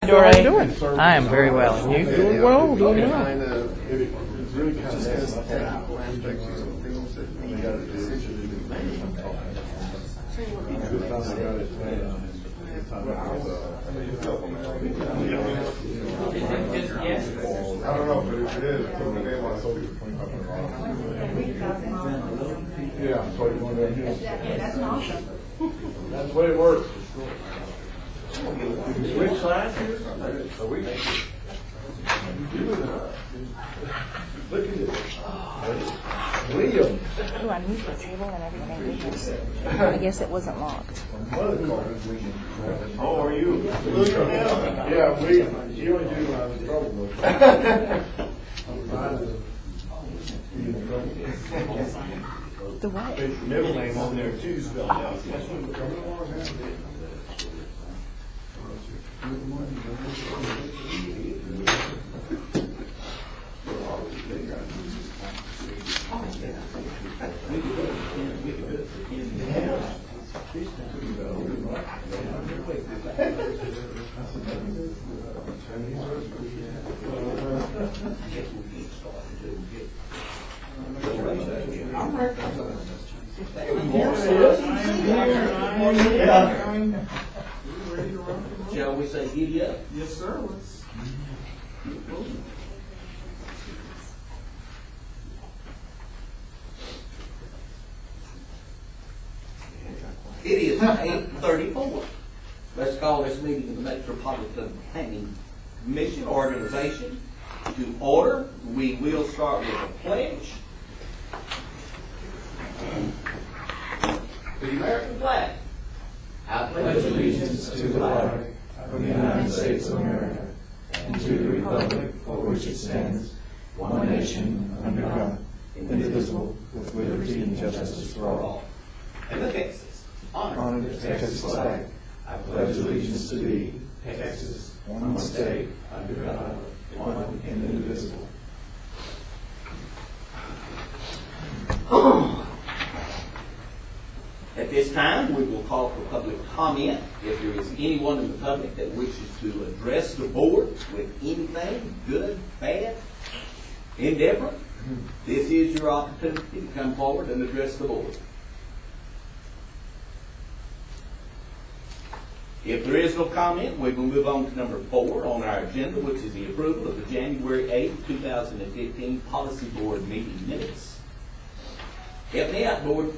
How are you doing? I am very well. And you? Doing well, doing well. I don't know, but if it is, put my name on it, so we can Yeah, so you're going down here. That's awesome. That's the way it works. Switch sides here? Are we? Look at this. William. Oh, I moved the table and everything. I guess it wasn't locked. How are you? Yeah, William. You only do when I was in trouble, The what? Put your middle name on there too, spelled out. Shall we say giddy up? Yes, sir. Let's keep moving. It is 8:34. Let's call this meeting of the Metropolitan Planning Commission Organization to order. We will start with a pledge. The American flag. I pledge allegiance to the flag of the United States of America and to the republic for which it stands, one nation, under God, indivisible, with liberty and justice for all. And the Texas. Honor the Texas flag. I pledge allegiance to thee, Texas, one state, under God, one and indivisible. At this time, we will call for public comment. If there is anyone in the public that wishes to address the board with anything, good, bad, indifferent, this is your opportunity to come forward and address the board. If there is no comment, we will move on to number 4 on our agenda, which is the approval of the January 8th, 2015 Policy Board meeting minutes. Help me out, board.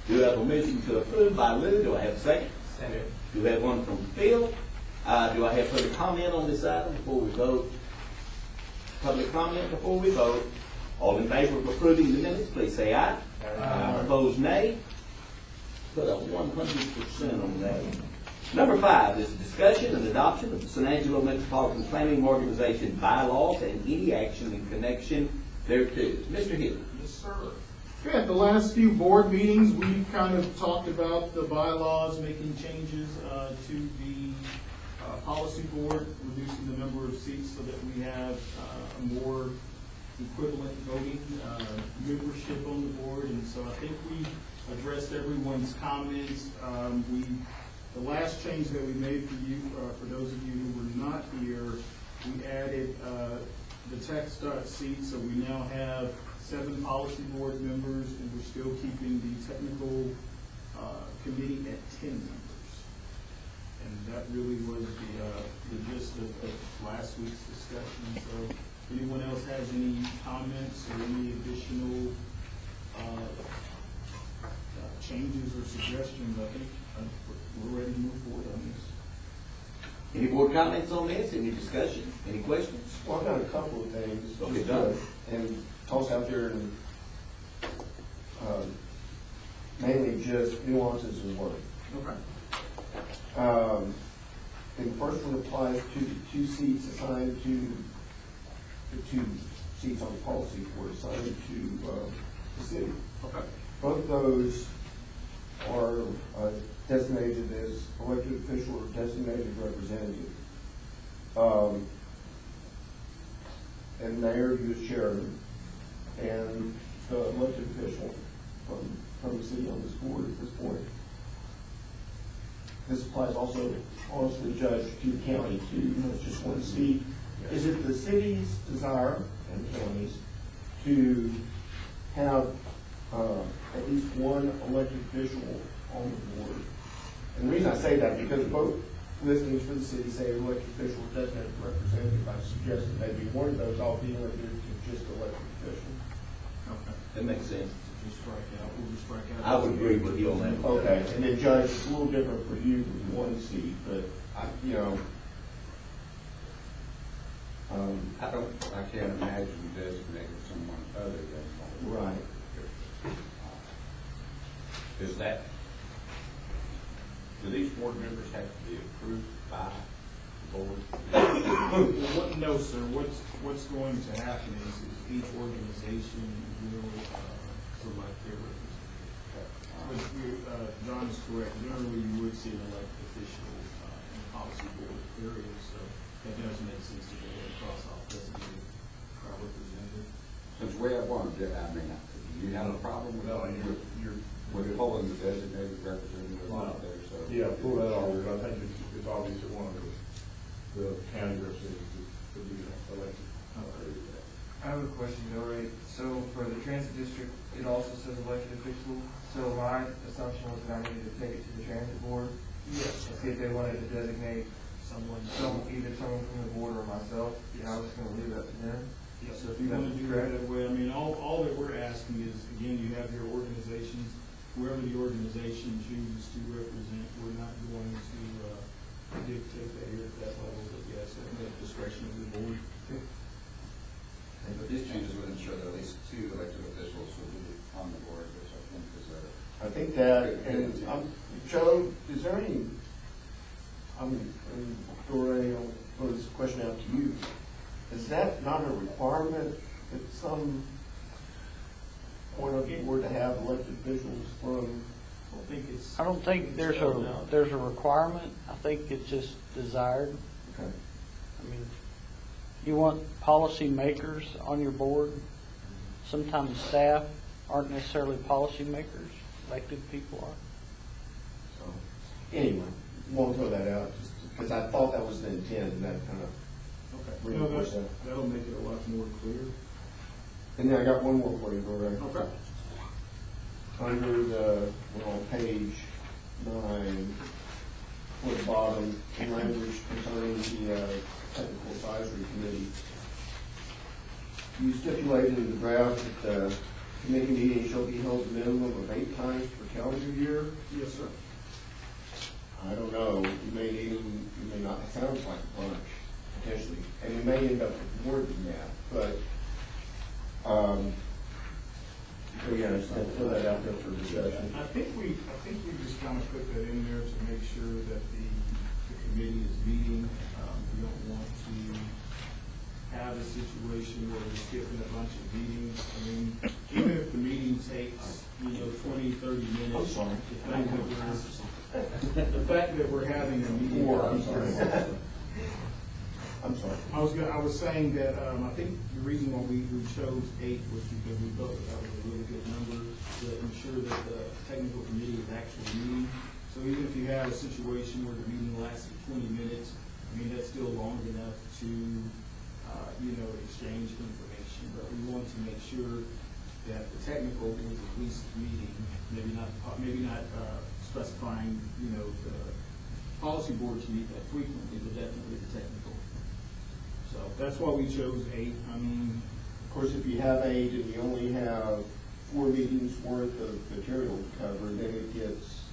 Do I have a motion to approve by Lou? Do I have a second? Second. Do I have one from Phil? Do I have further comment on this item before we vote? Public comment before we vote. All in favor of approving the minutes, please say aye. Aye. Opposed, nay. Put a 100% on that. Number 5 is discussion and adoption of the San Angelo Metropolitan Planning Organization bylaws and any action in connection thereto. Mr. Hill. Yes, sir. Okay, at the last few board meetings, we've kind of talked about the bylaws, making changes to the policy board, reducing the number of seats so that we have a more equivalent voting membership on the board. And so I think we addressed everyone's comments. The last change that we made for you, for those of you who were not here, we added the text seat, so we now have 7 policy board members, and we're still keeping the technical committee at 10 members. And that really was the gist of last week's discussion. So if anyone else has any comments or any additional changes or suggestions, I think we're ready to move forward on this. Any board comments on this? Any discussion? Any questions? Well, I've got a couple of things, Okay, just, John. and toss out there, and mainly just nuances in word. Okay. And the first one applies to the 2 seats assigned to, the 2 seats on the policy board assigned to the city. Okay. Both those are designated as elected official or designated representative. And mayor, you as chairman, and the elected official from the city on this board at this point. this applies also, honestly, Judge, to the county too, not just one seat. Is it the city's desire and counties to have at least one elected official on the board? And the reason I say that, because both listings for the city say elected official, designated representative. I suggest that maybe one of those all be limited to just elected official. Okay. That makes sense. Just strike out, we'll just strike out. I would agree with you on that. Okay, and then Judge, it's a little different for you with one seat, but you know. I can't imagine designating someone other than. Right. Is that, do these board members have to be approved by the board? No, sir. What's going to happen is each organization will select their representative. But John is correct. Generally, you would see an elected official in the policy board area, so that does make sense to go across all designated representative. Since we have one, do you have a problem with that? With pulling the designated representative out there, so. Yeah, pull that off, I think it's obvious that one of the county representatives could be elected. I have a question, Bill, right? So for the transit district, it also says elected official. So my assumption was that I needed to take it to the transit board. Yes. And see if they wanted to designate either someone from the board or myself. Yeah, I was going to leave that to them. Yes, so if you want to do it that way, I mean, all that we're asking is, again, you have your organizations, whoever the organization chooses to represent, we're not going to dictate that here at that level, but yes, at the discretion of the board. But these changes would ensure that at least 2 elected officials will be on the board, which I think is a. I think that, and Joe, is there any, Dore, I'll put this question out to you. Is that not a requirement at some point of the board to have elected officials from? I don't think there's a requirement. I think it's just desired. Okay. I mean, you want policy makers on your board. Sometimes staff aren't necessarily policy makers. Elected people are. So, anyway, won't throw that out just because I thought that was the intent, and that kind of reinforced that. That'll make it a lot more clear. And then I got one more for you, Dore. Okay. Under we're on page 9, toward the bottom, language concerning the technical advisory committee. You stipulated in the draft that the committee meeting shall be held a minimum of 8 times per calendar year. Yes, sir. I don't know, you may not, it sounds like a bunch, potentially, and you may end up with more than that, but, so yeah, just throw that out there for discussion. I think we just kind of put that in there to make sure that the committee is meeting. We don't want to have a situation where we're skipping a bunch of meetings. I mean, even if the meeting takes, 20, 30 minutes. I'm sorry. The fact that we're having a meeting. I'm sorry. I'm sorry. I was saying that, I think the reason why we chose 8 was because we thought that was a really good number to ensure that the technical committee is actually meeting. So even if you have a situation where the meeting lasted 20 minutes, I mean, that's still long enough to, exchange information. But we want to make sure that the technical is at least meeting, maybe not specifying, the policy board to meet that frequently, but definitely the technical. So that's why we chose 8. I mean, Of course, if you have 8 and you only have 4 meetings worth of material to cover, then it gets.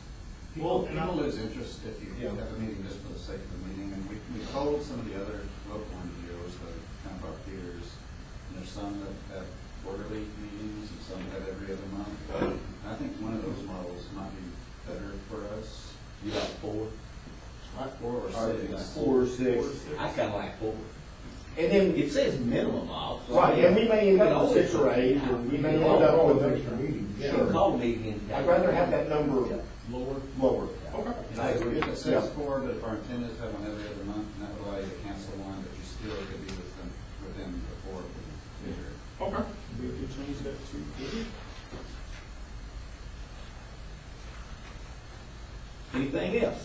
People lose interest if you have a meeting just for the sake of the meeting, and we told some of the other local NGOs, kind of our peers, and there's some that have quarterly meetings and some that have every other month. I think one of those models might be better for us. You like 4? 4 or 6. 4 or 6. I kind of like 4. And then, It says minimum off. so right, and we may end up with 6 or 8, Yeah. and we may end up with extra meetings. You can call a meeting. I'd rather have that number lower. I agree. If it says 4, but if our intent is to have one every other month, and that would allow you to cancel one, but you still could be within the 4 figure. okay, we could change that to 8. Anything else?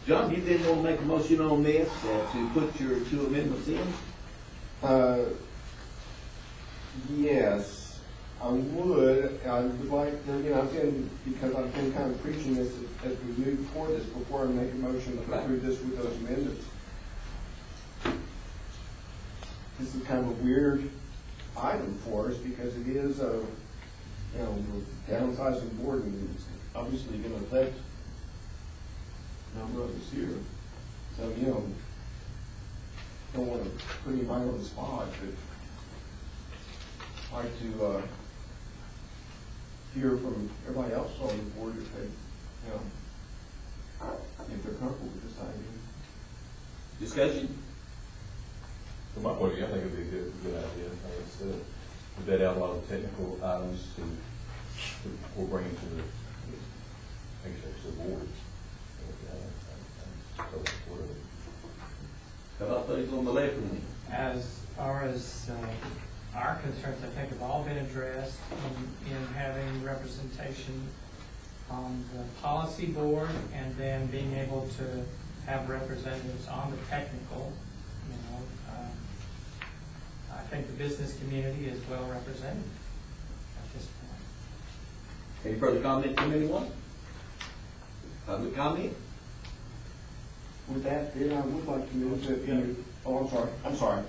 John, you didn't want to make a motion on this, to put your two amendments in? Yes, I would like to, because I've been kind of preaching this as we move toward this before I make a motion to Okay. approve this with those amendments. This is kind of a weird item for us because it is a, we're downsizing the board and it's obviously going to affect a number of us here. So, don't want to put anybody on the spot, but I'd like to hear from everybody else on the board if they, if they're comfortable with this idea. Discussion? From my point of view, I think it'd be a good idea. Instead of vet out a lot of technical items we'll bring it to the, I guess it's the board. How about those on the left of me? As far as our concerns, I think have all been addressed in having representation on the policy board and then being able to have representatives on the technical. I think the business community is well represented at this point. Any further comment from anyone? Public comment? With that, then I would like to move to, I'm sorry.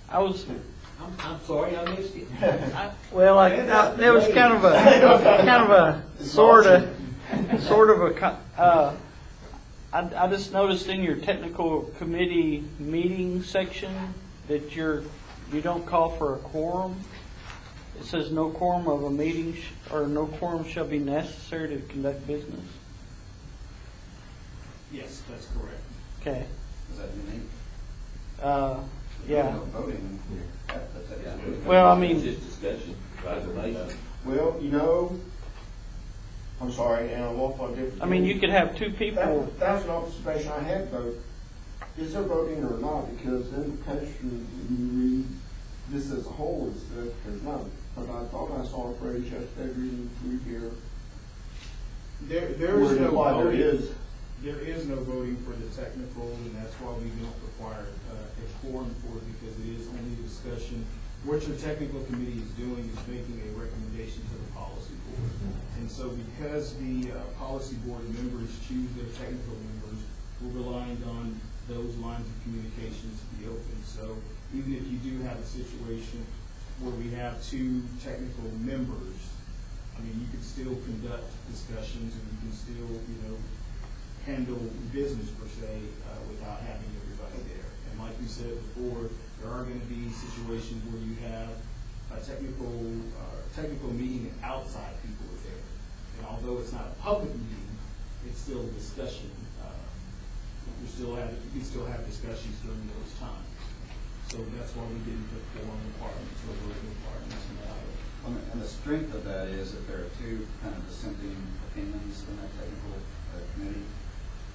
I'm sorry, I missed it. It was kind of a sort of a. I just noticed in your technical committee meeting section that you don't call for a quorum. It says no quorum of a meeting or no quorum shall be necessary to conduct business. Yes, that's correct. Okay. Is that unique? Yeah. No voting. Well, I mean, Just discussion, observation. Well, I'm sorry, and I'm off on different. I mean, you could have two people. That's an observation I had, though. Is there voting or not? Because the implication, when you read this as a whole, is that there's none. But I thought I saw a phrase yesterday reading through here. There where is it no implied there voting. is. There is no voting for the technical, and that's why we don't require a quorum for it, because it is only a discussion. What your technical committee is doing is making a recommendation to the policy board. And so because the policy board members choose their technical members, we're relying on those lines of communication to be open. So even if you do have a situation where we have two technical members, I mean, you can still conduct discussions and you can still, handle business per se without having everybody there. And like we said before, there are going to be situations where you have a technical meeting and outside people are there. And although it's not a public meeting, it's still a discussion. You can still have discussions during those times. So that's why we didn't put quorum requirements or voting requirements in that item. And the strength of that is that there are two kind of dissenting opinions in that technical committee.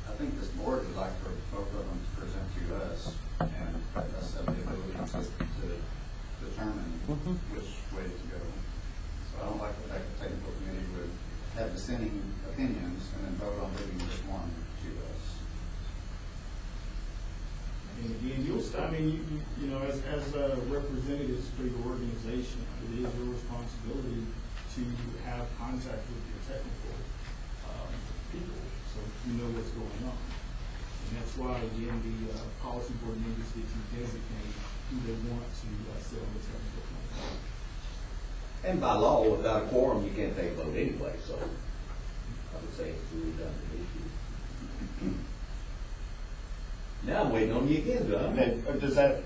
I think this board would like for both of them to present to us and us have the ability to determine which way to go. So I don't like the fact the technical committee would have dissenting opinions and then vote on moving just one to us. And again, as representatives for your organization, it is your responsibility to have contact with your technical people, so you know what's going on. And that's why, again, the policy board members get to designate who they want to sit on the technical committee. And by law, without a quorum, you can't take a vote anyway, so I would say it's a redundant issue. Now I'm waiting on you again, John. And does that,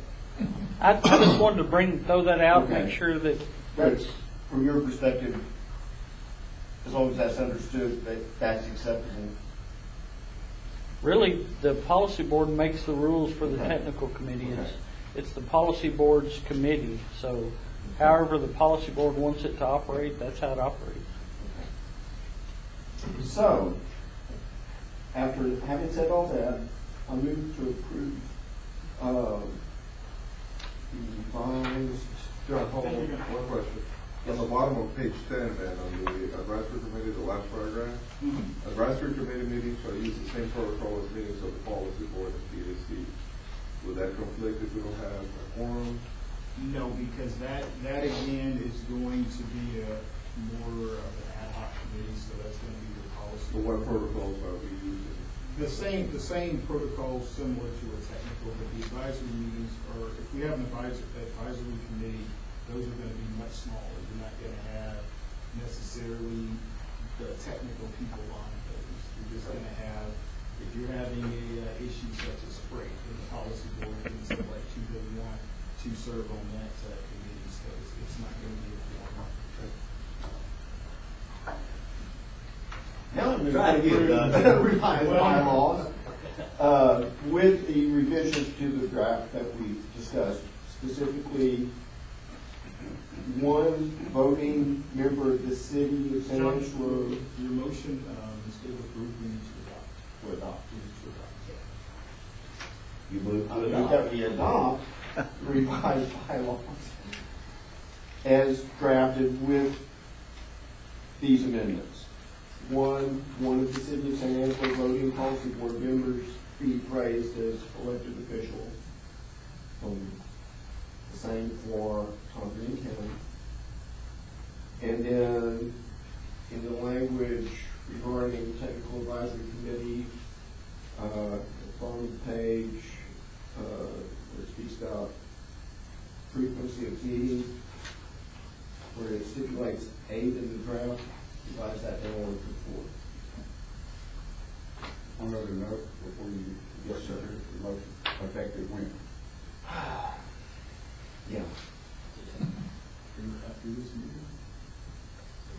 I just wanted to throw that out, Okay. make sure that that's, from your perspective, as long as that's understood, that's acceptable? really the policy board makes the rules for the Okay. technical committee. Okay. It's the policy board's committee. So however the policy board wants it to operate, that's how it operates. So, after having said all that, I move to approve the revised. John, hold on, one question. On the bottom of page 10, man, on the advisory committee, the last paragraph, advisory committee meetings shall use the same protocol as meetings of the policy board and PAC. Would that conflict if we don't have a quorum? No, because that again is going to be a more of an ad hoc committee, so that's going to be the policy. So what protocols are we using? The same protocol similar to a technical, but the advisory meetings are, if we have an advisory committee, those are going to be much smaller. You're not going to have necessarily the technical people on those. You're just going to have, if you're having a issue such as freight, then the policy board can select who they want to serve on that committee, so it's not going to be a forum. Now I'm Try to get it done. revised bylaws, with the revisions to the draft that we discussed, specifically one voting member of the city of San Angelo. Your motion, instead of approve, we need to adopt. You move to adopt. That we adopt revised bylaws as drafted with these amendments. One of the city of San Angelo voting policy board members be praised as elected officials. The same for Concord County. And then in the language regarding the technical advisory committee, on the page where it speaks about frequency of meetings, where it stipulates 8 in the draft, revise that down to 4. One other note before you get started, the motion effective when? Yeah. After this meeting,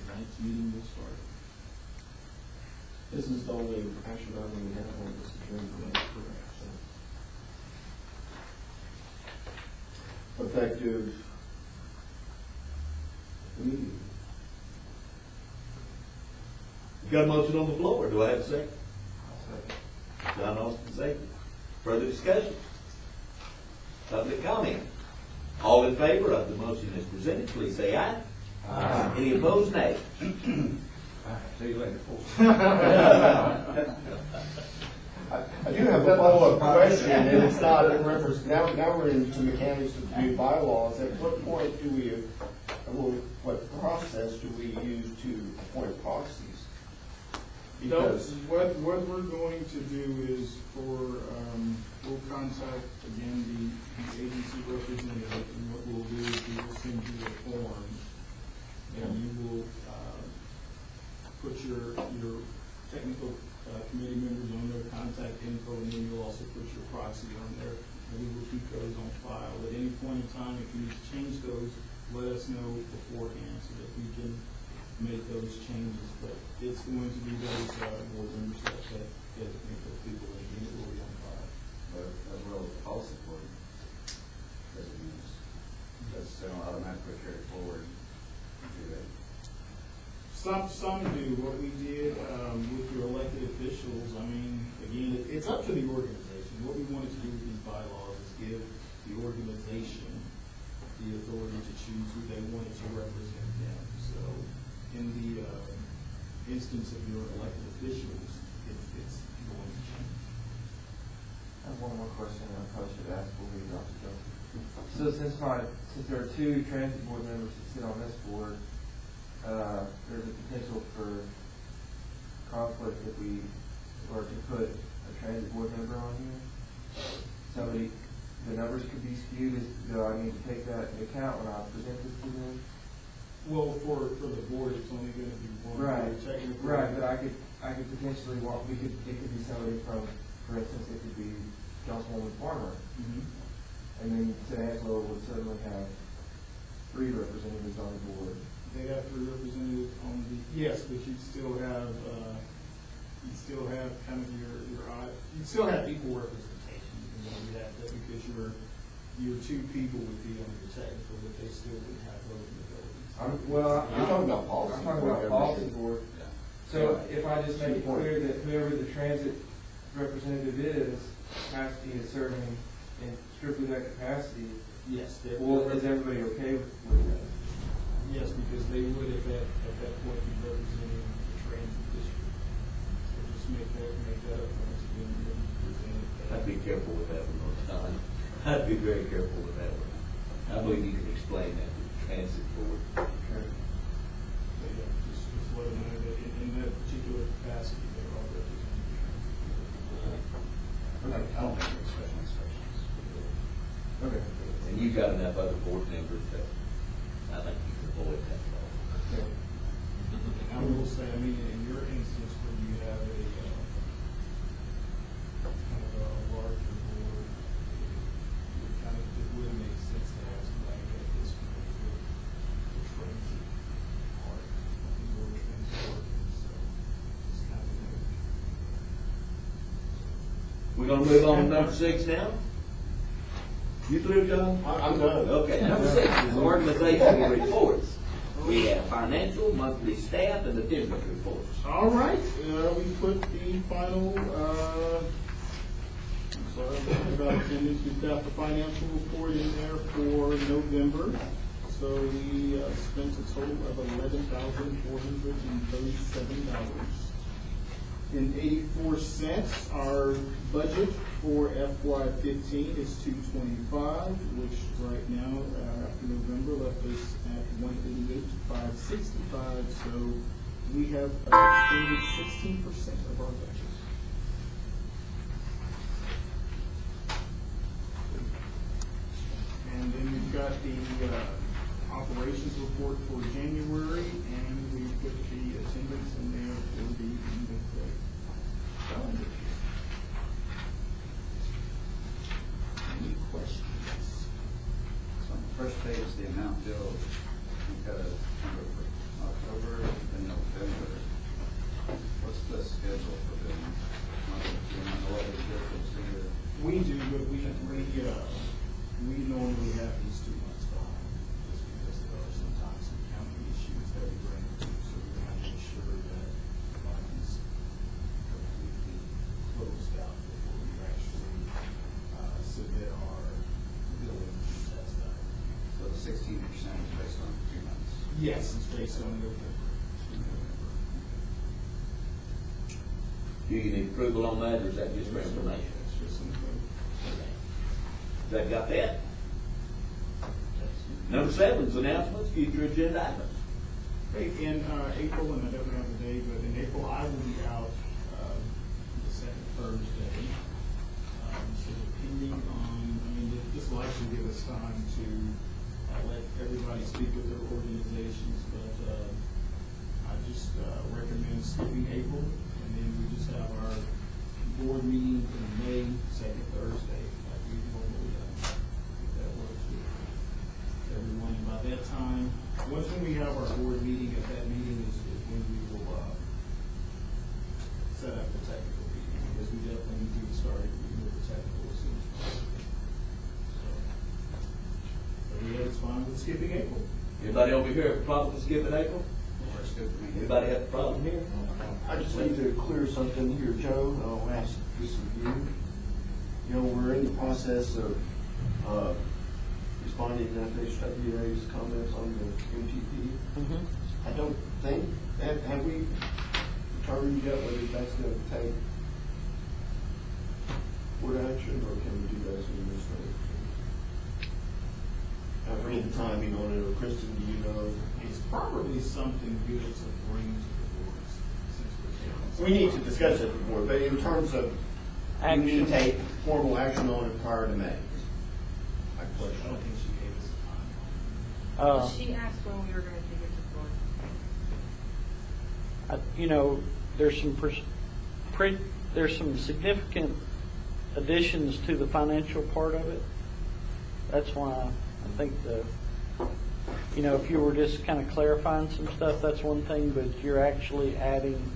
the next meeting will start. This is the only action item we have on this agenda. So, effective immediately. Got a motion on the floor. Do I have a second? John Austin, second. Further discussion? Public comment? All in favor of the motion as presented, please say aye. Aye. Any opposed, nay? See you later. I do have a follow-up question, and it's not in reference, now we're into mechanics of the new bylaws. At what point do we, what process do we use to appoint proxies? Because what we're going to do is we'll contact again the agency representative, and what we'll do is we will send you a form, and you will put your technical committee members on their contact info, and then you'll also put your proxy on there, and we will keep those on file. At any point in time, if you need to change those, let us know beforehand so that we can make those changes. But it's going to be those board members that designate those people, and it will be on file. But as well as the policy board designates, that's automatically carried forward. Do that. Some do. What we did with your elected officials, I mean, again, it's up to the organization. What we wanted to do with these bylaws is give the organization the authority to choose who they wanted to represent them. So in the instance of your elected officials, it's going to change. I have one more question I probably should ask before we drop the go. So since there are 2 transit board members that sit on this board, there's a potential for conflict if we were to put a transit board member on here. The numbers could be skewed. Do I need to take that into account when I present this to them? Well, for the board, it's only going to be one. Right, Technically. right. But I could potentially it could be somebody from, for instance, it could be Councilwoman Farmer, and then San Angelo would certainly have 3 representatives on the board. They have 3 representatives on the, yes, but you'd still have kind of you'd still have equal representation. You have that because your 2 people would be on your technical, but they still wouldn't have voting abilities. you're talking about policy. I'm talking about policy board. So if I just make it clear that whoever the transit representative is has to be serving in strictly that capacity, Yes. well, is everybody okay with that? Yes, because they would at that point be representing the transit district. So just make that up once again, when you present it. I'd be careful with that one, Don. I'd be very careful with that one. I believe you can explain that to the transit board. Okay. So, yeah, just let them know that in that particular capacity, they're all representing the transit. I don't think it's special inspections. Okay. And you've got enough other board members that I think you can avoid that law. And I will say, I mean, in your instance where you have a kind of a larger board, it would make sense to have somebody at this point with the transit part, the board transit, so it's kind of We're gonna move on to number 6 now? You through, John? I'm done. Okay, number 6 is organizational reports. We have financial, monthly staff, and attendance reports. All right, we put the final, sorry, about attendance, we've got the financial report in there for November. So we spent a total of $11,437.84. Our budget for FY15 is $225, which right now, after November, left us at $188,565. So we have expended 16% of our budget. And then we've got the operations report for January, and we put the attendance in there for the end of the calendar year. Any questions? So on the first page, the amount billed, we've got a number for October and November. What's the schedule for billing? Do you know what the difference here? We do, but we normally have these 2 months behind, just because there are sometimes some county issues that we run into, so we want to make sure that funds completely closed out before we actually submit our billing test done. So the 16% is based on 2 months. Yes, it's based on November. Do you need approval on that, or is that just for information? It's just some. That got that? Number 7 is announcements, future agenda items. Hey, in April, and I don't have a day, but in April, I will be out the second Thursday. So depending on, I mean, this will actually give us time to let everybody speak with their organizations, but I just recommend skipping April, and then we just have our board meeting in May, second Thursday, like we normally do. If that works with everyone. And by that time, once when we have our board meeting, at that meeting is when we will set up the technical meeting, because we definitely need to get started with the technical as soon as possible. So yeah, it's fine with skipping April. Anybody over here have a problem with skipping April? Works good for me. Anybody have a problem here? I just need to clear something here, Joe. I'll ask this of you. You know, we're in the process of responding to FHWA's comments on the MTP. I don't think, have we determined yet whether that's going to take board action, or can we do that as an administrative? Have any timing on it, or Kristen, do you know? It's probably something good to bring to the boards, since we're taking. We need to discuss it more, but in terms of we need to take formal action on it prior to May. My I question. don't think she gave us a timeline. She asked when we were going to take it to board. You know, there's some significant additions to the financial part of it. That's why I think if you were just kind of clarifying some stuff, that's one thing, but you're actually adding